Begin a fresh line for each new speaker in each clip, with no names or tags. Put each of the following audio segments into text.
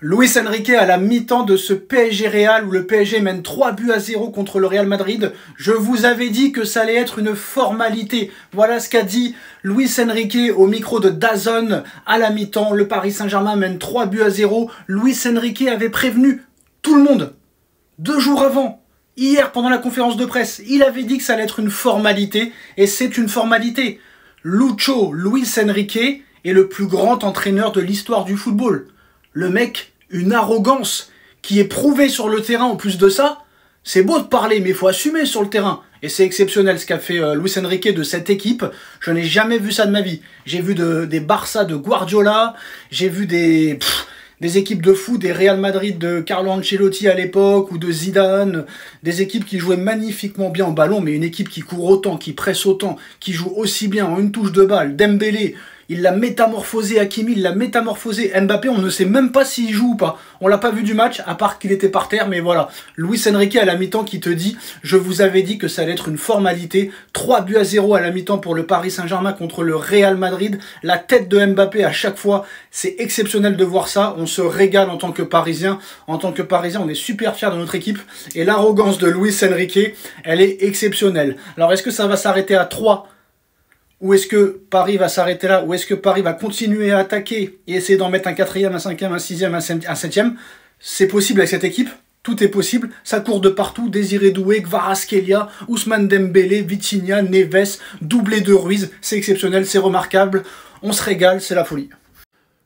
Luis Enrique à la mi-temps de ce PSG Real où le PSG mène 3-0 contre le Real Madrid. Je vous avais dit que ça allait être une formalité. Voilà ce qu'a dit Luis Enrique au micro de DAZN à la mi-temps. Le Paris Saint-Germain mène 3-0. Luis Enrique avait prévenu tout le monde 2 jours avant. Hier, pendant la conférence de presse, il avait dit que ça allait être une formalité. Et c'est une formalité. Luis Enrique est le plus grand entraîneur de l'histoire du football. Le mec, une arrogance qui est prouvée sur le terrain en plus de ça. C'est beau de parler, mais il faut assumer sur le terrain. Et c'est exceptionnel ce qu'a fait Luis Enrique de cette équipe. Je n'ai jamais vu ça de ma vie. J'ai vu des Barça de Guardiola, j'ai vu des équipes de foot, des Real Madrid de Carlo Ancelotti à l'époque, ou de Zidane, des équipes qui jouaient magnifiquement bien au ballon, mais une équipe qui court autant, qui presse autant, qui joue aussi bien en une touche de balle. Dembélé, il l'a métamorphosé, Hakimi, il l'a métamorphosé. Mbappé, on ne sait même pas s'il joue ou pas. On l'a pas vu du match, à part qu'il était par terre, mais voilà. Luis Enrique à la mi-temps qui te dit, je vous avais dit que ça allait être une formalité. 3-0 à la mi-temps pour le Paris Saint-Germain contre le Real Madrid. La tête de Mbappé à chaque fois, c'est exceptionnel de voir ça. On se régale en tant que Parisien. En tant que Parisien, on est super fiers de notre équipe. Et l'arrogance de Luis Enrique, elle est exceptionnelle. Alors, est-ce que ça va s'arrêter à 3 ? Ou est-ce que Paris va s'arrêter là? Ou est-ce que Paris va continuer à attaquer et essayer d'en mettre un 4e, un 5e, un 6e, un 7e? C'est possible avec cette équipe. Tout est possible. Ça court de partout. Désiré Doué, Kvaratskhelia, Ousmane Dembélé, Vitinha, Neves, doublé de Ruiz. C'est exceptionnel, c'est remarquable. On se régale, c'est la folie.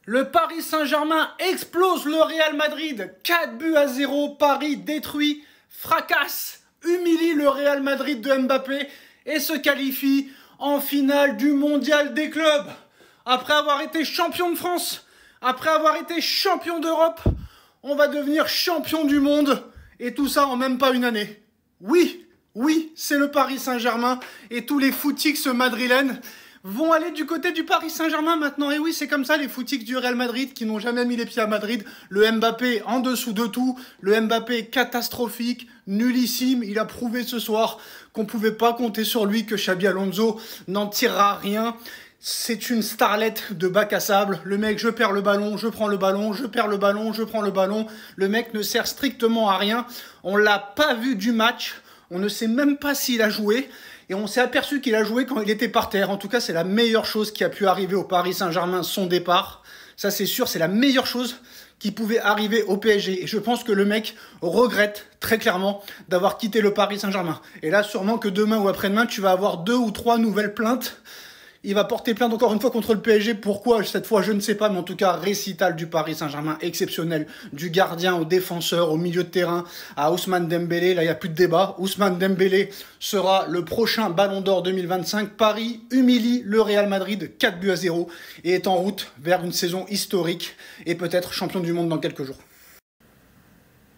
Le Paris Saint-Germain explose le Real Madrid. 4-0. Paris détruit, fracasse, humilie le Real Madrid de Mbappé et se qualifie en finale du mondial des clubs. Après avoir été champion de France, après avoir été champion d'Europe, on va devenir champion du monde. Et tout ça en même pas une année. Oui, c'est le Paris Saint-Germain. Et tous les footix madrilènes vont aller du côté du Paris Saint-Germain maintenant. Et oui, c'est comme ça, les footix du Real Madrid qui n'ont jamais mis les pieds à Madrid. Le Mbappé en dessous de tout. Le Mbappé catastrophique, nullissime. Il a prouvé ce soir qu'on ne pouvait pas compter sur lui, que Xabi Alonso n'en tirera rien. C'est une starlette de bac à sable. Le mec, je perds le ballon, je prends le ballon, je perds le ballon, je prends le ballon. Le mec ne sert strictement à rien. On ne l'a pas vu du match. On ne sait même pas s'il a joué. Et on s'est aperçu qu'il a joué quand il était par terre. En tout cas, c'est la meilleure chose qui a pu arriver au Paris Saint-Germain, son départ. Ça, c'est sûr, c'est la meilleure chose qui pouvait arriver au PSG. Et je pense que le mec regrette très clairement d'avoir quitté le Paris Saint-Germain. Et là, sûrement que demain ou après-demain, tu vas avoir 2 ou 3 nouvelles plaintes. Il va porter plainte encore une fois contre le PSG. Pourquoi? Cette fois, je ne sais pas. Mais en tout cas, récital du Paris Saint-Germain exceptionnel. Du gardien au défenseur, au milieu de terrain, à Ousmane Dembélé. Là, il n'y a plus de débat. Ousmane Dembélé sera le prochain Ballon d'Or 2025. Paris humilie le Real Madrid 4-0 et est en route vers une saison historique et peut-être champion du monde dans quelques jours.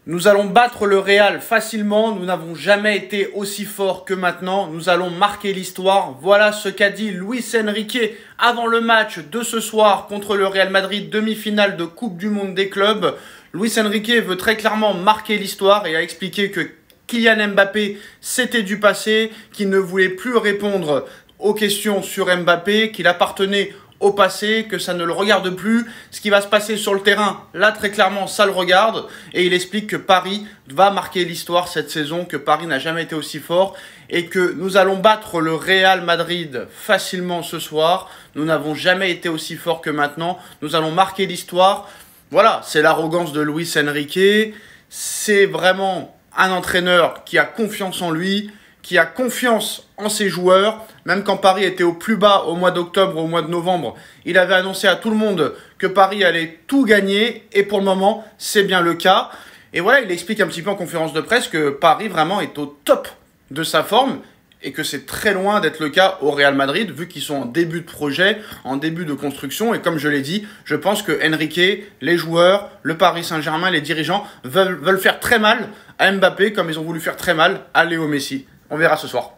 Nous allons battre le Real facilement, nous n'avons jamais été aussi forts que maintenant, nous allons marquer l'histoire. Voilà ce qu'a dit Luis Enrique avant le match de ce soir contre le Real Madrid, demi-finale de Coupe du Monde des clubs. Luis Enrique veut très clairement marquer l'histoire et a expliqué que Kylian Mbappé c'était du passé, qu'il ne voulait plus répondre aux questions sur Mbappé, qu'il appartenait au passé, que ça ne le regarde plus. Ce qui va se passer sur le terrain, là très clairement ça le regarde, et il explique que Paris va marquer l'histoire cette saison, que Paris n'a jamais été aussi fort et que nous allons battre le Real Madrid facilement ce soir. Nous n'avons jamais été aussi forts que maintenant, nous allons marquer l'histoire. Voilà, c'est l'arrogance de Luis Enrique, c'est vraiment un entraîneur qui a confiance en lui, qui a confiance en ses joueurs. Même quand Paris était au plus bas au mois d'octobre, au mois de novembre, il avait annoncé à tout le monde que Paris allait tout gagner. Et pour le moment, c'est bien le cas. Et voilà, il explique un petit peu en conférence de presse que Paris vraiment est au top de sa forme et que c'est très loin d'être le cas au Real Madrid, vu qu'ils sont en début de projet, en début de construction. Et comme je l'ai dit, je pense que Enrique, les joueurs, le Paris Saint-Germain, les dirigeants veulent faire très mal à Mbappé, comme ils ont voulu faire très mal à Léo Messi. On verra ce soir.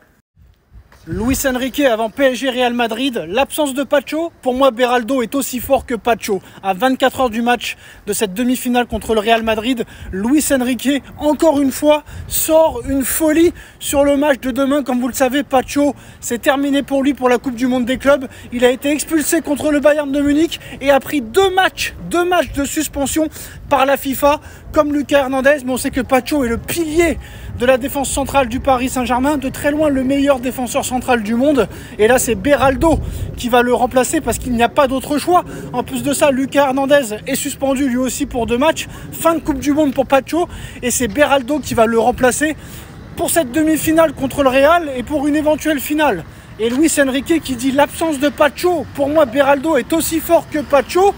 Luis Enrique avant PSG Real Madrid, l'absence de Pacho, pour moi Beraldo est aussi fort que Pacho. À 24 heures du match de cette demi-finale contre le Real Madrid, Luis Enrique, encore une fois, sort une folie sur le match de demain. Comme vous le savez, Pacho, c'est terminé pour lui pour la Coupe du Monde des clubs. Il a été expulsé contre le Bayern de Munich et a pris deux matchs de suspension par la FIFA, comme Lucas Hernandez. Mais on sait que Pacho est le pilier de la défense centrale du Paris Saint-Germain, de très loin le meilleur défenseur central du monde. Et là, c'est Beraldo qui va le remplacer parce qu'il n'y a pas d'autre choix. En plus de ça, Lucas Hernandez est suspendu lui aussi pour 2 matchs. Fin de Coupe du Monde pour Pacho. Et c'est Beraldo qui va le remplacer pour cette demi-finale contre le Real et pour une éventuelle finale. Et Luis Enrique qui dit l'absence de Pacho, pour moi Beraldo est aussi fort que Pacho.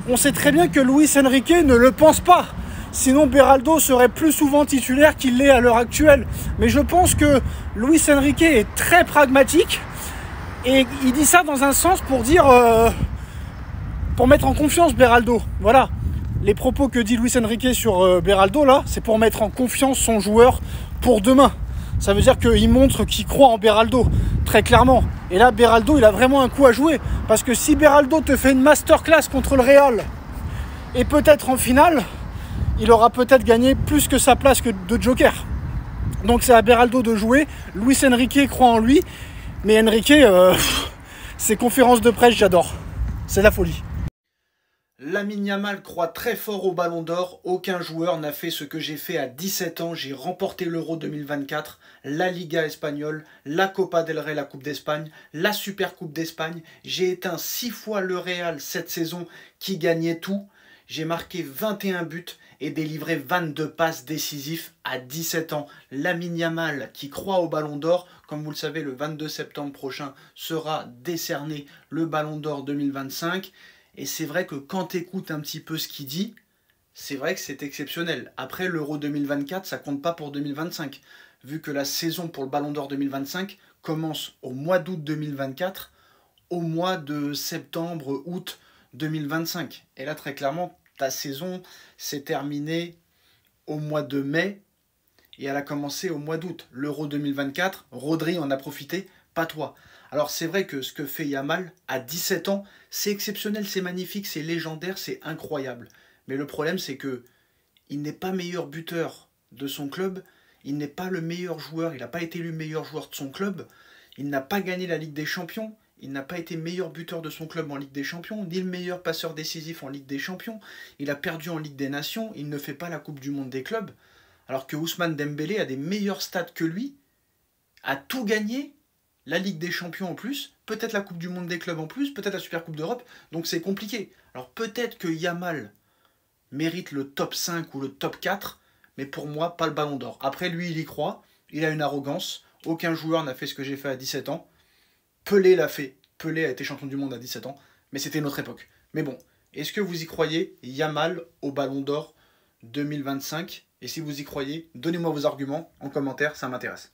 On sait très bien que Luis Enrique ne le pense pas. Sinon, Beraldo serait plus souvent titulaire qu'il l'est à l'heure actuelle. Mais je pense que Luis Enrique est très pragmatique. Et il dit ça dans un sens pour dire... pour mettre en confiance Beraldo. Voilà. Les propos que dit Luis Enrique sur Beraldo, là, c'est pour mettre en confiance son joueur pour demain. Ça veut dire qu'il montre qu'il croit en Beraldo, très clairement. Et là, Beraldo, il a vraiment un coup à jouer. Parce que si Beraldo te fait une masterclass contre le Real, et peut-être en finale... il aura peut-être gagné plus que sa place que de joker. Donc c'est à Beraldo de jouer. Luis Enrique croit en lui. Mais Enrique, ses conférences de presse, j'adore. C'est la folie. Lamine Yamal croit très fort au Ballon d'Or. Aucun joueur n'a fait ce que j'ai fait à 17 ans. J'ai remporté l'Euro 2024, la Liga espagnole, la Copa del Rey, la Coupe d'Espagne, la Super Coupe d'Espagne. J'ai éteint 6 fois le Real cette saison qui gagnait tout. J'ai marqué 21 buts et délivré 22 passes décisives à 17 ans. Lamine Yamal qui croit au Ballon d'Or. Comme vous le savez, le 22 septembre prochain sera décerné le Ballon d'Or 2025. Et c'est vrai que quand tu écoutes un petit peu ce qu'il dit, c'est vrai que c'est exceptionnel. Après, l'Euro 2024, ça compte pas pour 2025. Vu que la saison pour le Ballon d'Or 2025 commence au mois d'août 2024, au mois de septembre, août 2025. Et là, très clairement, ta saison s'est terminée au mois de mai et elle a commencé au mois d'août. L'Euro 2024, Rodri en a profité, pas toi. Alors c'est vrai que ce que fait Yamal à 17 ans, c'est exceptionnel, c'est magnifique, c'est légendaire, c'est incroyable. Mais le problème, c'est que il n'est pas meilleur buteur de son club, il n'est pas le meilleur joueur, il n'a pas été élu meilleur joueur de son club, il n'a pas gagné la Ligue des Champions. Il n'a pas été meilleur buteur de son club en Ligue des Champions, ni le meilleur passeur décisif en Ligue des Champions. Il a perdu en Ligue des Nations, il ne fait pas la Coupe du Monde des clubs. Alors que Ousmane Dembélé a des meilleurs stats que lui, a tout gagné, la Ligue des Champions en plus, peut-être la Coupe du Monde des clubs en plus, peut-être la Super Coupe d'Europe, donc c'est compliqué. Alors peut-être que Yamal mérite le top 5 ou le top 4, mais pour moi, pas le Ballon d'Or. Après, lui, il y croit, il a une arrogance, aucun joueur n'a fait ce que j'ai fait à 17 ans. Pelé l'a fait. Pelé a été champion du monde à 17 ans, mais c'était notre époque. Mais bon, est-ce que vous y croyez, Yamal au Ballon d'Or 2025? Et si vous y croyez, donnez-moi vos arguments en commentaire, ça m'intéresse.